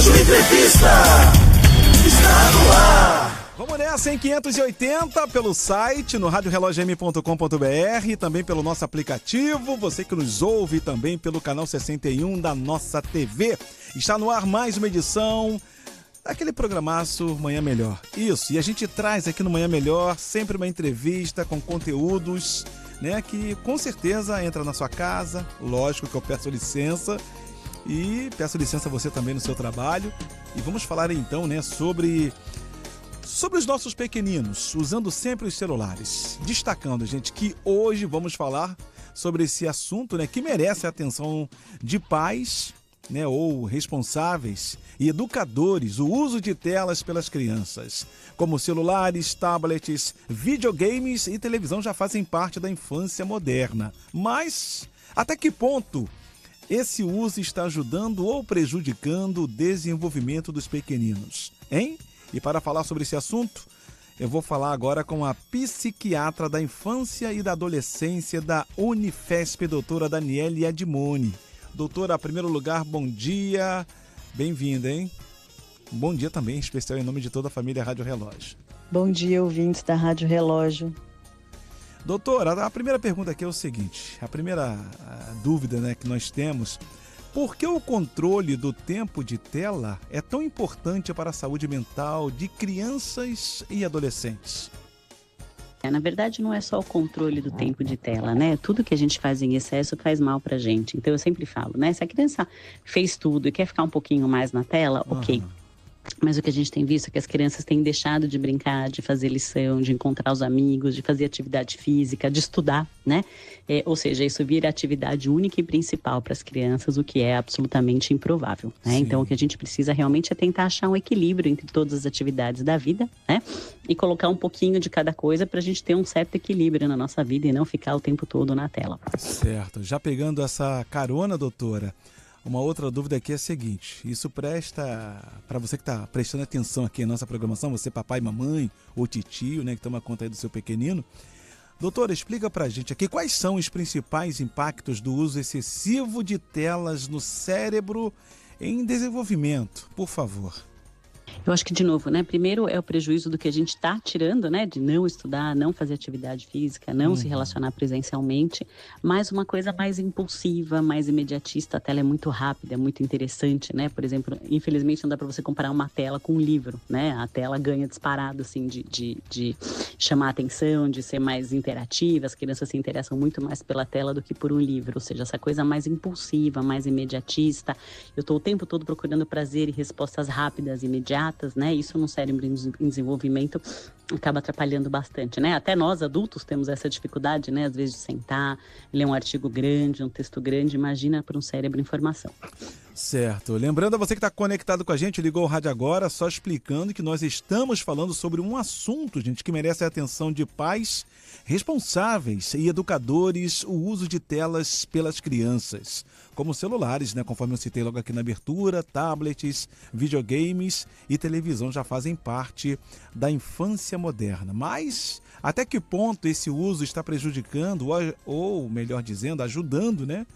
Relógio Entrevista está no ar. Vamos nessa em 580 pelo site, no radiorelogem.com.br, também pelo nosso aplicativo, você que nos ouve também pelo canal 61 da nossa TV. Está no ar mais uma edição daquele programaço Manhã Melhor. Isso, e a gente traz aqui no Manhã Melhor sempre uma entrevista com conteúdos, né, que com certeza entra na sua casa. Lógico que eu peço licença e peço licença a você também no seu trabalho. E vamos falar então, né, sobre os nossos pequeninos, usando sempre os celulares. Destacando, gente, que hoje vamos falar sobre esse assunto, né, que merece a atenção de pais, né, ou responsáveis e educadores, o uso de telas pelas crianças. Como celulares, tablets, videogames e televisão já fazem parte da infância moderna. Mas até que ponto esse uso está ajudando ou prejudicando o desenvolvimento dos pequeninos, hein? E para falar sobre esse assunto, eu vou falar agora com a psiquiatra da infância e da adolescência da Unifesp, doutora Daniele Edmoni. Doutora, em primeiro lugar, bom dia, bem-vinda, hein? Um bom dia também, em especial em nome de toda a família Rádio Relógio. Bom dia, ouvintes da Rádio Relógio. Doutora, a primeira pergunta aqui é o seguinte, a primeira dúvida, né, que nós temos: por que o controle do tempo de tela é tão importante para a saúde mental de crianças e adolescentes? Na verdade, não é só o controle do tempo de tela, né? Tudo que a gente faz em excesso faz mal pra gente. Então, eu sempre falo, né? Se a criança fez tudo e quer ficar um pouquinho mais na tela, ok. Mas o que a gente tem visto é que as crianças têm deixado de brincar, de fazer lição, de encontrar os amigos, de fazer atividade física, de estudar, né? Ou seja, isso vira atividade única e principal para as crianças, o que é absolutamente improvável, né? Então, o que a gente precisa realmente é tentar achar um equilíbrio entre todas as atividades da vida, né? E colocar um pouquinho de cada coisa para a gente ter um certo equilíbrio na nossa vida e não ficar o tempo todo na tela. Certo. Já pegando essa carona, doutora, uma outra dúvida aqui é a seguinte: isso presta para você que está prestando atenção aqui na nossa programação, você papai, mamãe ou titio, né, que toma conta aí do seu pequenino. Doutora, explica para a gente aqui quais são os principais impactos do uso excessivo de telas no cérebro em desenvolvimento, por favor. Eu acho que, de novo, né? Primeiro é o prejuízo do que a gente está tirando, né? De não estudar, não fazer atividade física, não se relacionar presencialmente. Mas uma coisa mais impulsiva, mais imediatista, a tela é muito rápida, é muito interessante, né? Por exemplo, infelizmente não dá para você comparar uma tela com um livro, né? A tela ganha disparado, assim, de chamar atenção, de ser mais interativa. As crianças se interessam muito mais pela tela do que por um livro. Ou seja, essa coisa mais impulsiva, mais imediatista. Eu estou o tempo todo procurando prazer e respostas rápidas, imediatas, né? Isso no cérebro em desenvolvimento acaba atrapalhando bastante, né? Até nós, adultos, temos essa dificuldade, né? Às vezes de sentar, ler um artigo grande, um texto grande, imagina para um cérebro em formação. Certo. Lembrando a você que está conectado com a gente, ligou o rádio agora, só explicando que nós estamos falando sobre um assunto, gente, que merece a atenção de pais responsáveis e educadores, o uso de telas pelas crianças, como celulares, né, conforme eu citei logo aqui na abertura, tablets, videogames e televisão já fazem parte da infância moderna. Mas até que ponto esse uso está prejudicando ou melhor dizendo, ajudando, né,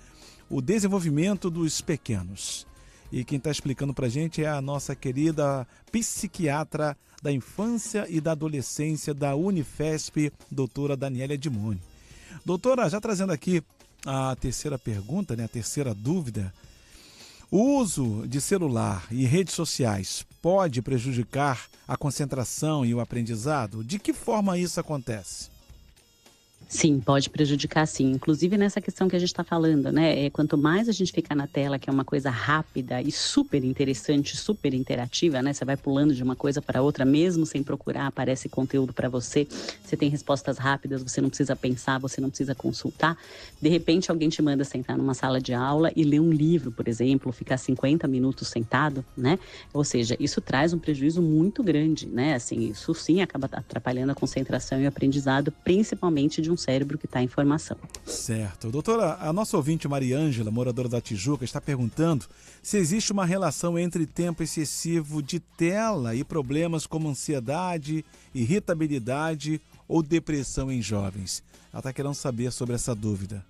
o desenvolvimento dos pequenos? E quem está explicando para a gente é a nossa querida psiquiatra da infância e da adolescência da Unifesp, doutora Daniele Edmoni. Doutora, já trazendo aqui a terceira pergunta, né, a terceira dúvida: o uso de celular e redes sociais pode prejudicar a concentração e o aprendizado? De que forma isso acontece? Sim, pode prejudicar sim, inclusive nessa questão que a gente está falando, né? Quanto mais a gente ficar na tela, que é uma coisa rápida e super interessante, super interativa, né? Você vai pulando de uma coisa para outra, mesmo sem procurar, aparece conteúdo para você, você tem respostas rápidas, você não precisa pensar, você não precisa consultar. De repente, alguém te manda sentar numa sala de aula e ler um livro, por exemplo, ficar 50 minutos sentado, né? Ou seja, isso traz um prejuízo muito grande, né? Assim, isso sim acaba atrapalhando a concentração e o aprendizado, principalmente de um cérebro que está em formação. Certo. Doutora, a nossa ouvinte Mariângela, moradora da Tijuca, está perguntando se existe uma relação entre tempo excessivo de tela e problemas como ansiedade, irritabilidade ou depressão em jovens. Ela está querendo saber sobre essa dúvida.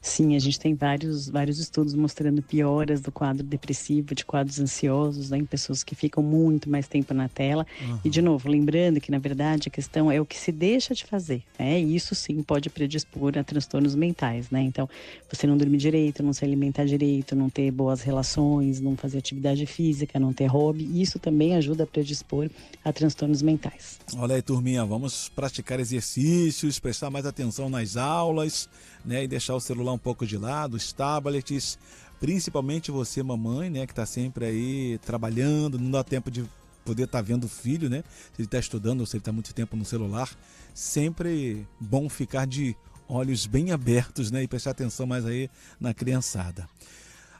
Sim, a gente tem vários estudos mostrando pioras do quadro depressivo, de quadros ansiosos, né, em pessoas que ficam muito mais tempo na tela. E, de novo, lembrando que, na verdade, a questão é o que se deixa de fazer, né? E isso, sim, pode predispor a transtornos mentais, né? Então, você não dormir direito, não se alimentar direito, não ter boas relações, não fazer atividade física, não ter hobby, isso também ajuda a predispor a transtornos mentais. Olha aí, turminha, vamos praticar exercícios, prestar mais atenção nas aulas, né, e deixar o celular um pouco de lado, os tablets, principalmente você, mamãe, né, que está sempre aí trabalhando, não dá tempo de poder estar vendo o filho, né, se ele está estudando ou se ele está muito tempo no celular, sempre bom ficar de olhos bem abertos, né, e prestar atenção mais aí na criançada.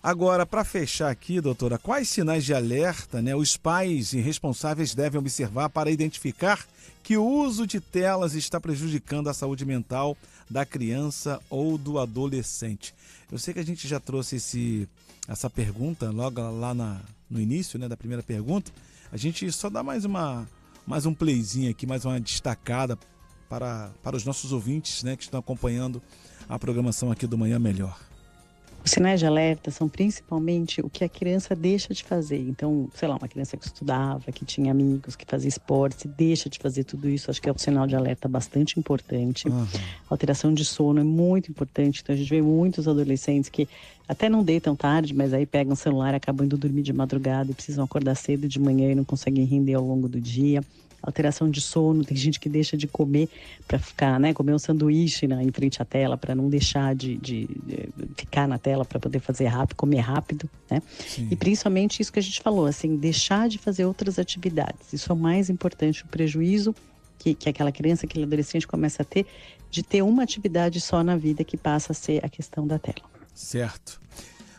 Agora, para fechar aqui, doutora, quais sinais de alerta, né, os pais e responsáveis devem observar para identificar que o uso de telas está prejudicando a saúde mental da criança ou do adolescente? Eu sei que a gente já trouxe essa pergunta logo lá no início, né, da primeira pergunta. A gente só dá mais um playzinho aqui, mais uma destacada para os nossos ouvintes, né, que estão acompanhando a programação aqui do Manhã Melhor. Os sinais de alerta são principalmente o que a criança deixa de fazer. Então, sei lá, uma criança que estudava, que tinha amigos, que fazia esporte, deixa de fazer tudo isso, acho que é um sinal de alerta bastante importante. Alteração de sono é muito importante. Então, a gente vê muitos adolescentes que até não deitam tarde, mas aí pegam o celular, acabam indo dormir de madrugada e precisam acordar cedo de manhã e não conseguem render ao longo do dia. Alteração de sono, tem gente que deixa de comer para ficar, né, comer um sanduíche em frente à tela para não deixar de ficar na tela para poder fazer rápido, comer rápido, né? Sim. E principalmente isso que a gente falou, assim, deixar de fazer outras atividades. Isso é o mais importante, o prejuízo que aquela criança, aquele adolescente começa a ter de ter uma atividade só na vida, que passa a ser a questão da tela. Certo.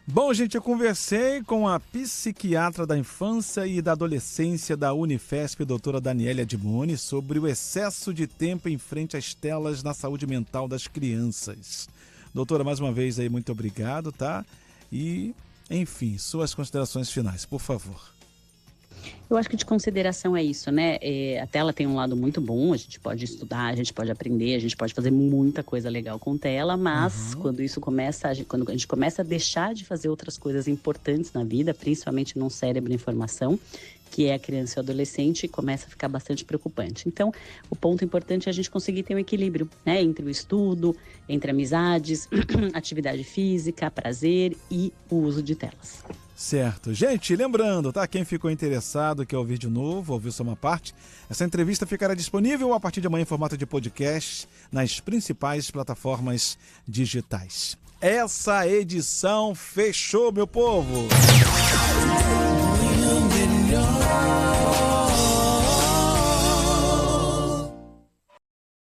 Bom, gente, eu conversei com a psiquiatra da infância e da adolescência da Unifesp, doutora Daniele Edmoni, sobre o excesso de tempo em frente às telas na saúde mental das crianças. Doutora, mais uma vez aí, muito obrigado, tá? E, enfim, suas considerações finais, por favor. Eu acho que de consideração é isso, né? A tela tem um lado muito bom, a gente pode estudar, a gente pode aprender, a gente pode fazer muita coisa legal com tela, mas quando isso começa, quando a gente começa a deixar de fazer outras coisas importantes na vida, principalmente num cérebro em formação, que é a criança e o adolescente, começa a ficar bastante preocupante. Então, o ponto importante é a gente conseguir ter um equilíbrio, né? Entre o estudo, entre amizades, atividade física, prazer e o uso de telas. Certo. Gente, lembrando, tá? Quem ficou interessado, quer ouvir de novo, ouvir só uma parte, essa entrevista ficará disponível a partir de amanhã em formato de podcast nas principais plataformas digitais. Essa edição fechou, meu povo!